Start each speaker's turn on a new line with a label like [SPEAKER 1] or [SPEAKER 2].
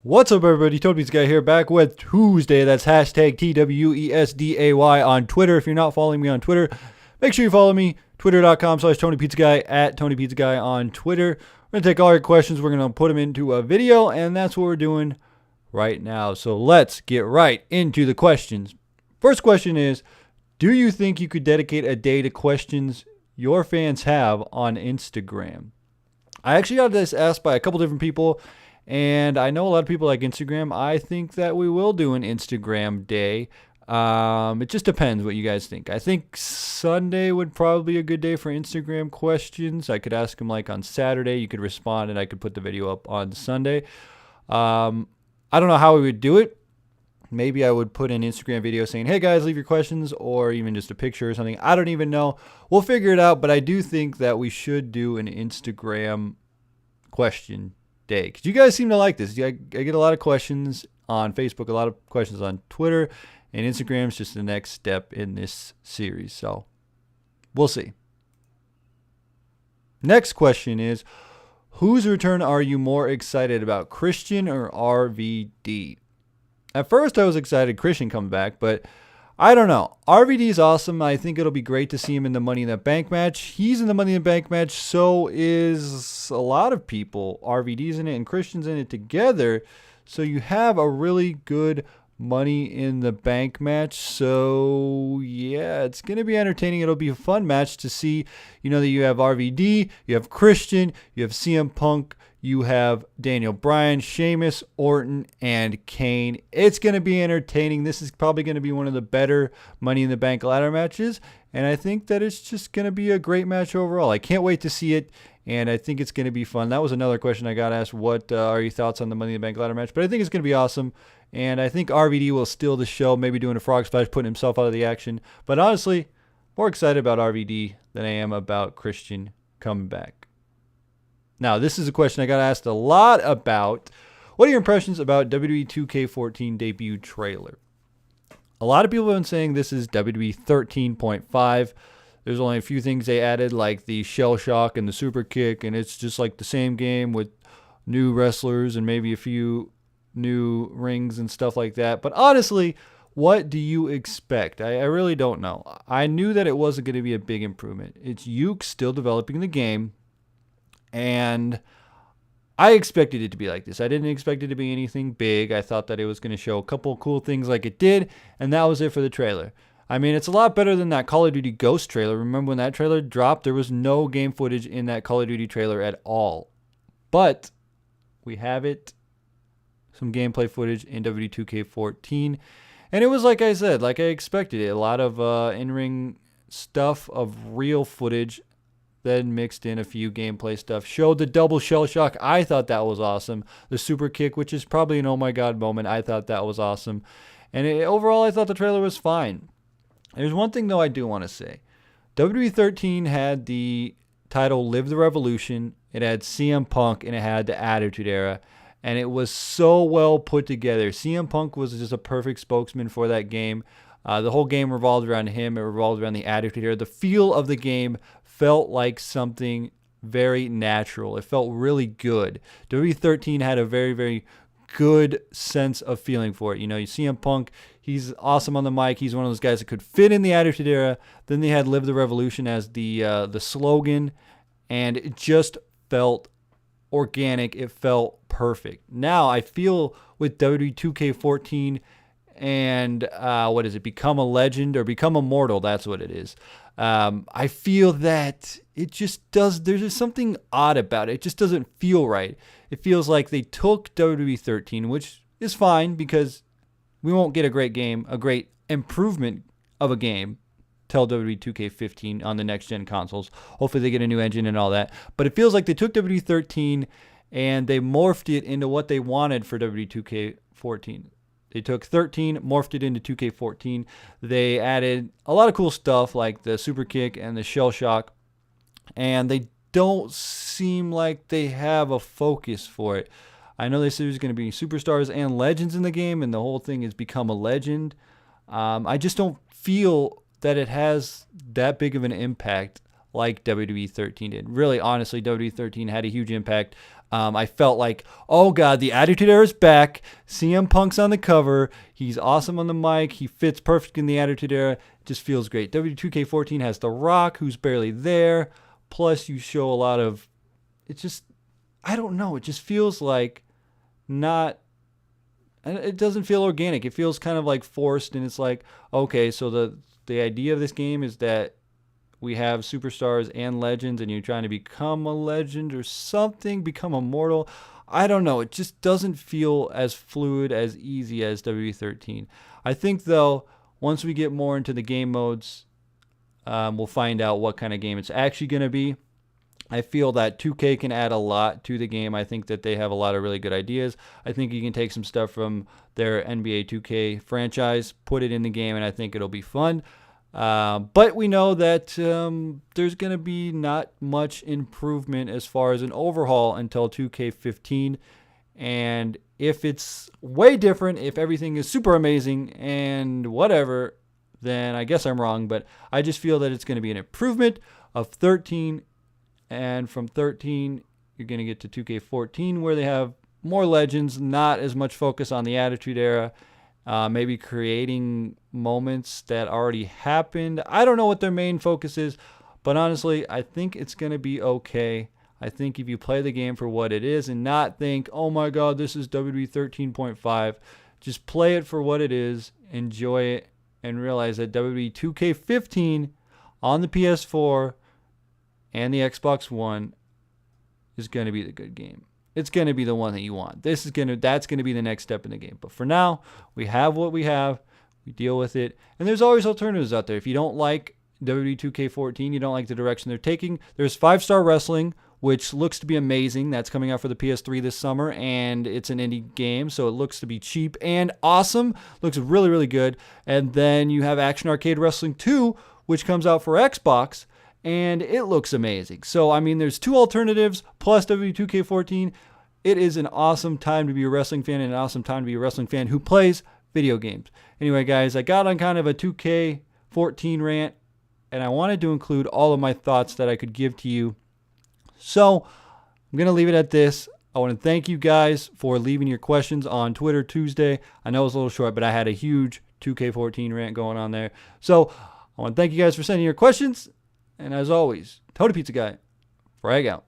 [SPEAKER 1] What's up, everybody? Toby's Guy here, back with Tuesday. That's hashtag TWESDAY on Twitter. If you're not following me on Twitter, make sure you follow me. Twitter.com/TonyPizzaGuy at TonyPizzaGuy on Twitter. We're going to take all your questions. We're going to put them into a video, and that's what we're doing right now. So let's get right into the questions. First question is, do you think you could dedicate a day to questions your fans have on Instagram? I actually got this asked by a couple different people, and I know a lot of people like Instagram. I think that we will do an Instagram day. It just depends what you guys think. I think Sunday would probably be a good day for Instagram questions. I could ask them like on Saturday. You could respond, and I could put the video up on Sunday. I don't know how we would do it. Maybe I would put an Instagram video saying, hey guys, leave your questions, or even just a picture or something. I don't even know. We'll figure it out, but I do think that we should do an Instagram question day, because you guys seem to like this. I get a lot of questions on Facebook, a lot of questions on Twitter, and Instagram's just the next step in this series. So we'll see. Next question is, whose return are you more excited about, Christian or RVD? At first I was excited Christian come back, but I don't know. RVD is awesome. I think it'll be great to see him in the Money in the Bank match. He's in the Money in the Bank match. So is a lot of people. RVD's in it and Christian's in it together. So you have a really good Money in the Bank match. So yeah, it's going to be entertaining. It'll be a fun match to see. You know that you have RVD, you have Christian, you have CM Punk, you have Daniel Bryan, Sheamus, Orton, and Kane. It's going to be entertaining. This is probably going to be one of the better Money in the Bank ladder matches, and I think that it's just going to be a great match overall. I can't wait to see it, and I think it's going to be fun. That was another question I got asked, what are your thoughts on the Money in the Bank ladder match? But I think it's going to be awesome, and I think RVD will steal the show, maybe doing a frog splash, putting himself out of the action. But honestly, more excited about RVD than I am about Christian coming back. Now, this is a question I got asked a lot about. What are your impressions about WWE 2K14 debut trailer? A lot of people have been saying this is WWE 13.5. There's only a few things they added, like the shell shock and the super kick, and it's just like the same game with new wrestlers and maybe a few new rings and stuff like that. But honestly, what do you expect? I really don't know. I knew that it wasn't going to be a big improvement. It's Yuke still developing the game. And I expected it to be like this. I didn't expect it to be anything big. I thought that it was going to show a couple of cool things like it did, and that was it for the trailer. I mean, it's a lot better than that Call of Duty Ghost trailer. Remember when that trailer dropped? There was no game footage in that Call of Duty trailer at all. But we have it, some gameplay footage in WWE 2K14. And it was like I said, like I expected it. A lot of in-ring stuff of real footage, then mixed in a few gameplay stuff. Showed the double shell shock. I thought that was awesome. The super kick, which is probably an oh my god moment. I thought that was awesome. And overall, I thought the trailer was fine. There's one thing, though, I do want to say. WWE 13 had the title Live the Revolution. It had CM Punk, and it had the Attitude Era. And it was so well put together. CM Punk was just a perfect spokesman for that game. The whole game revolved around him. It revolved around the Attitude Era. The feel of the game felt like something very natural. It felt really good. WWE 13 had a very, very good sense of feeling for it. You know, you see CM Punk, he's awesome on the mic. He's one of those guys that could fit in the Attitude Era. Then they had Live the Revolution as the slogan, and it just felt organic. It felt perfect. Now I feel with WWE 2K14 and Become a Legend or Become Immortal, that's what it is. I feel that it just does, there's just something odd about it. It just doesn't feel right. It feels like they took WWE 13, which is fine because we won't get a great game, a great improvement of a game till WWE 2K15 on the next gen consoles. Hopefully they get a new engine and all that. But it feels like they took WWE 13 and they morphed it into what they wanted for WWE 2K14. They took 13, morphed it into 2K14. They added a lot of cool stuff like the super kick and the shell shock. And they don't seem like they have a focus for it. I know they said there's going to be superstars and legends in the game, and the whole thing has become a legend. I just don't feel that it has that big of an impact like WWE 13 did. Really, honestly, WWE 13 had a huge impact. I felt like, oh God, the Attitude Era is back. CM Punk's on the cover. He's awesome on the mic. He fits perfect in the Attitude Era. It just feels great. W2K14 has The Rock, who's barely there. Plus, you show a lot of, it just, I don't know. It just feels like not, it doesn't feel organic. It feels kind of like forced, and it's like, okay, so the idea of this game is that we have superstars and legends, and you're trying to become a legend or something, become immortal. I don't know. It just doesn't feel as fluid, as easy as WWE13. I think, though, once we get more into the game modes, we'll find out what kind of game it's actually going to be. I feel that 2K can add a lot to the game. I think that they have a lot of really good ideas. I think you can take some stuff from their NBA 2K franchise, put it in the game, and I think it'll be fun. But we know that there's going to be not much improvement as far as an overhaul until 2K15. And if it's way different, if everything is super amazing and whatever, then I guess I'm wrong. But I just feel that it's going to be an improvement of 13. And from 13, you're going to get to 2K14, where they have more legends, not as much focus on the Attitude Era. Maybe creating moments that already happened. I don't know what their main focus is, but honestly, I think it's going to be okay. I think if you play the game for what it is and not think, oh my God, this is WWE 13.5, just play it for what it is, enjoy it, and realize that WWE 2K15 on the PS4 and the Xbox One is going to be the good game. It's going to be the one that you want. That's going to be the next step in the game. But for now, we have what we have. We deal with it. And there's always alternatives out there. If you don't like WWE 2K14, you don't like the direction they're taking, there's 5-Star Wrestling, which looks to be amazing. That's coming out for the PS3 this summer, and it's an indie game, so it looks to be cheap and awesome. Looks really, really good. And then you have Action Arcade Wrestling 2, which comes out for Xbox, and it looks amazing. So, I mean, there's 2 alternatives plus W2K14. It is an awesome time to be a wrestling fan, and an awesome time to be a wrestling fan who plays video games. Anyway, guys, I got on kind of a 2K14 rant, and I wanted to include all of my thoughts that I could give to you. So, I'm going to leave it at this. I want to thank you guys for leaving your questions on Twitter Tuesday. I know it was a little short, but I had a huge 2K14 rant going on there. So, I want to thank you guys for sending your questions. And as always, Total Pizza Guy, frag out.